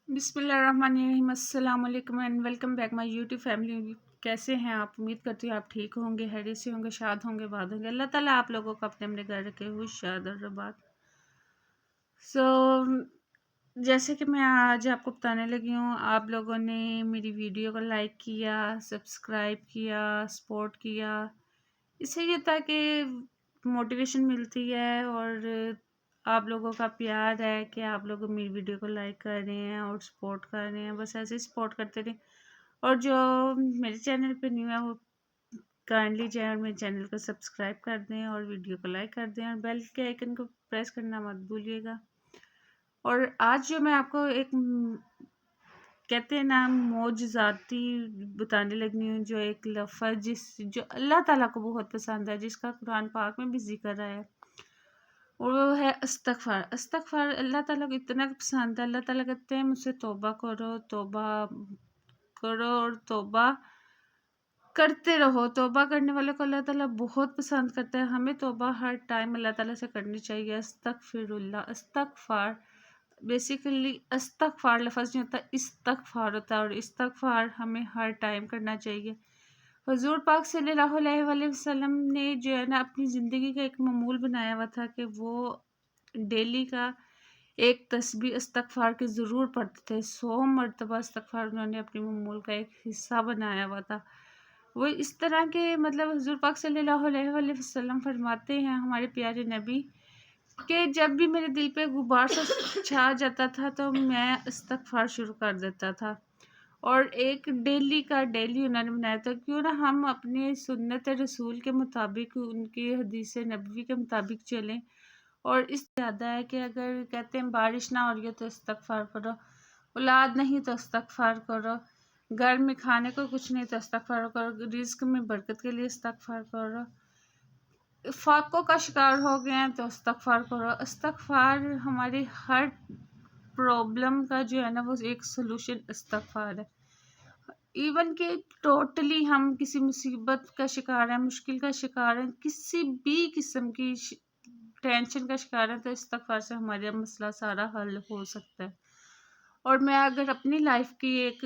बिस्मिल्लाहिर्रहमानिर्रहीम, अस्सलाम वालेकुम and welcome back my YouTube family. कैसे हैं आप? उम्मीद करती हूँ आप ठीक होंगे, हैरियत से होंगे, शाद होंगे, आबाद होंगे। अल्लाह ताला आप लोगों को अपने अपने घर रखे हुए शाद और आबाद। जैसे कि मैं आज आपको बताने लगी हूँ, आप लोगों ने मेरी वीडियो को लाइक किया, सब्सक्राइब किया, सपोर्ट किया। इससे ये था कि मोटिवेशन मिलती है और आप लोगों का प्यार है कि आप लोग मेरी वीडियो को लाइक कर रहे हैं और सपोर्ट कर रहे हैं। बस ऐसे ही सपोर्ट करते रहें। और जो मेरे चैनल पे न्यू है वो काइंडली जाए और मेरे चैनल को सब्सक्राइब कर दें और वीडियो को लाइक कर दें और बेल के आइकन को प्रेस करना मत भूलिएगा। और आज जो मैं आपको एक कहते हैं ना मोजज़ाती बताने लगी हूँ, जो एक लफ्ज़ जो अल्लाह ताला को बहुत पसंद है, जिसका कुरान पाक में भी जिक्र है, और वो है इस्तग़फ़ार। इस्तग़फ़ार अल्लाह ताला को इतना पसंद है। अल्लाह ताला कहते हैं मुझसे तौबा करो, तौबा करो और तौबा करते रहो। तौबा करने वालों को अल्लाह ताला बहुत पसंद करता है। हमें तौबा हर टाइम अल्लाह ताला से करनी चाहिए। अस्तग़फ़िरुल्लाह, इस्तग़फ़ार बेसिकली इस्तग़फ़ार लफ्ज़ नहीं होता, इस्तग़फ़ार होता है, और इस्तग़फ़ार हमें हर टाइम करना चाहिए। हुज़ूर पाक सल्लल्लाहु अलैहि वसल्लम ने जो है ना अपनी ज़िंदगी का एक मामूल बनाया हुआ था कि वो डेली का एक तस्बीह इस्तग़फ़ार की ज़रूर पढ़ते थे। 100 मरतबा इस्तग़फ़ार उन्होंने अपनी मामूल का एक हिस्सा बनाया हुआ था। वो इस तरह के मतलब हुज़ूर पाक सल्लल्लाहु अलैहि वसल्लम फरमाते हैं, हमारे प्यारे नबी, कि जब भी मेरे दिल पे गुबार सा छा जाता था तो मैं इस्तग़फ़ार शुरू कर देता था। और एक डेली का डेली उन्होंने बनाया था। क्यों ना हम अपने सुन्नत रसूल के मुताबिक, उनकी हदीस नबवी के मुताबिक चलें। और इस ज़्यादा है कि अगर कहते हैं बारिश ना हो रही है तो इस्तग़फ़ार करो, औलाद नहीं तो इस्तग़फ़ार करो, घर में खाने को कुछ नहीं तो इस्तग़फ़ार करो, रिज़्क़ में बरकत के लिए इस्तग़फ़ार करो, फाकों का शिकार हो गए हैं तो इस्तग़फ़ार करो। इस्तग़फ़ार हमारी हर प्रॉब्लम का जो है ना वो एक सलूशन इस्तग़फ़ार है। इवन कि टोटली हम किसी मुसीबत का शिकार हैं, मुश्किल का शिकार हैं, किसी भी किस्म की टेंशन का शिकार है, तो इस्तग़फ़ार से हमारा मसला सारा हल हो सकता है। और मैं अगर अपनी लाइफ की एक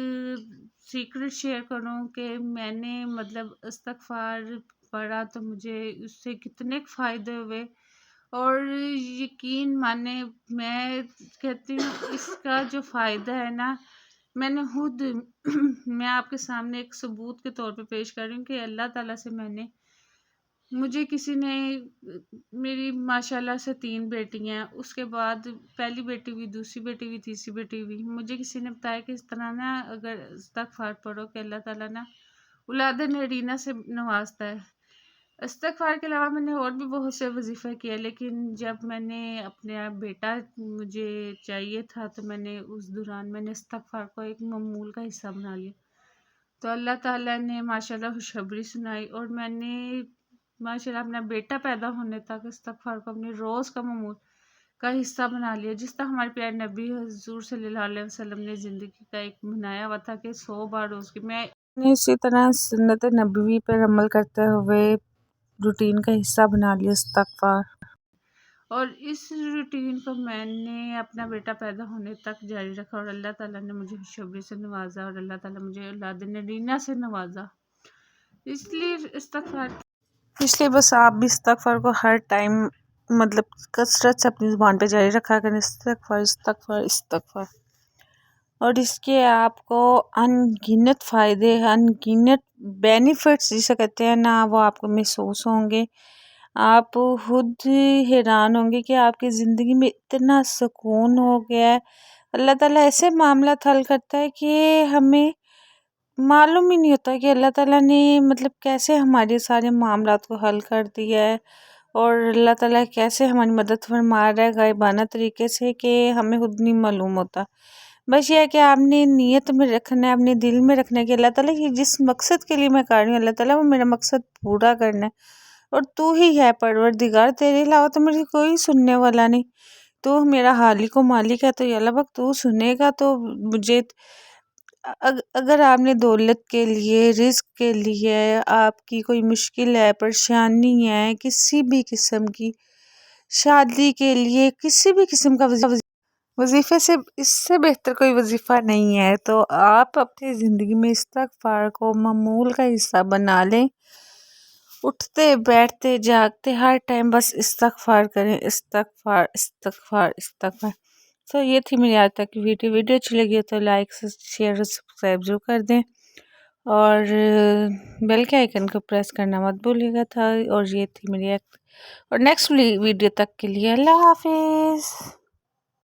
सीक्रेट शेयर करूं कि मैंने मतलब इस्तग़फ़ार पढ़ा तो मुझे उससे कितने फ़ायदे हुए, और यकीन माने मैं कहती हूँ इसका जो फ़ायदा है ना, मैंने खुद मैं आपके सामने एक सबूत के तौर पे पेश कर रही हूँ कि अल्लाह ताला से मुझे किसी ने मेरी माशाल्लाह से 3 बेटियाँ, उसके बाद पहली बेटी हुई, दूसरी बेटी हुई, तीसरी बेटी हुई। मुझे किसी ने बताया कि इस तरह ना अगर इस्तग़फ़ार पढ़ो कि अल्लाह ताला ना औलाद नरीना से नवाजता है। इस्तग़फ़ार के अलावा मैंने और भी बहुत से वजीफ़े किए, लेकिन जब मैंने अपना बेटा मुझे चाहिए था तो मैंने उस दौरान मैंने इस्तग़फ़ार को एक मामूल का हिस्सा बना लिया। तो अल्लाह ताला ने माशाल्लाह खुशखबरी सुनाई और मैंने माशाल्लाह अपना बेटा पैदा होने तक इस्तग़फ़ार को अपने रोज़ का मामूल का हिस्सा बना लिया। जिस तरह हमारे प्यारे नबी हुज़ूर सल्लल्लाहु अलैहि वसल्लम ने ज़िंदगी का एक बनाया हुआ था कि 100 बार रोज़ की, मैं इसी तरह सुन्नत नबवी पर अमल करते हुए रूटीन का हिस्सा बना लिया इस्तग़फ़ार। और इस रूटीन को मैंने अपना बेटा पैदा होने तक जारी रखा और अल्लाह ताला ने मुझे खुशखबरी से नवाजा और अल्लाह ताला मुझे औलाद नरीना से नवाजा। इसलिए इसलिए बस आप भी इस्तग़फ़ार को हर टाइम मतलब कसरत से अपनी ज़ुबान पे जारी रखा करें, इस्तग़फ़ार इस्तग़फ़ार इस्तग़फ़ार। और इसके आपको अनगिनत फ़ायदे, अनगिनत बेनिफिट्स जिसे कहते हैं ना, वो आपको महसूस होंगे। आप खुद हैरान होंगे कि आपकी ज़िंदगी में इतना सुकून हो गया है। अल्लाह ताला ऐसे मामला हल करता है कि हमें मालूम ही नहीं होता कि अल्लाह ताला ने मतलब कैसे हमारे सारे मामलात को हल कर दिया है, और अल्लाह ताला कैसे हमारी मदद फरमा रहा है गायबाना तरीके से कि हमें खुद नहीं मालूम होता। बस ये है कि आपने नीयत में रखना है, अपने दिल में रखना है कि अल्लाह ताला ये जिस मकसद के लिए मैं कर रही हूँ अल्लाह ताला वो मेरा मकसद पूरा करना है। और तू ही है परवरदिगार, तेरे अलावा तो मेरी कोई सुनने वाला नहीं। तू मेरा हालिक व मालिक है, तो या अल्लाह पाक तू सुनेगा तो मुझे अगर आपने दौलत के लिए, रिज़्क़ के लिए, आपकी कोई मुश्किल है, परेशानी है, किसी भी किस्म की, शादी के लिए, किसी भी किस्म का وظیفے سے اس سے بہتر کوئی وظیفہ نہیں ہے، تو آپ اپنی زندگی میں استغفار کو معمول کا حصہ بنا لیں۔ اٹھتے بیٹھتے جاگتے ہر ٹائم بس استغفار کریں، استغفار استغفار استغفار۔ تو یہ تھی میری آج تک کی ویڈیو اچھی لگی ہے تو لائک شیئر اور سبسکرائب ضرور کر دیں، اور بیل کے آئیکن کو پریس کرنا مت بھولیے گا تھا۔ اور یہ تھی میری اور نیکسٹ ویڈیو تک کے لیے اللہ حافظ۔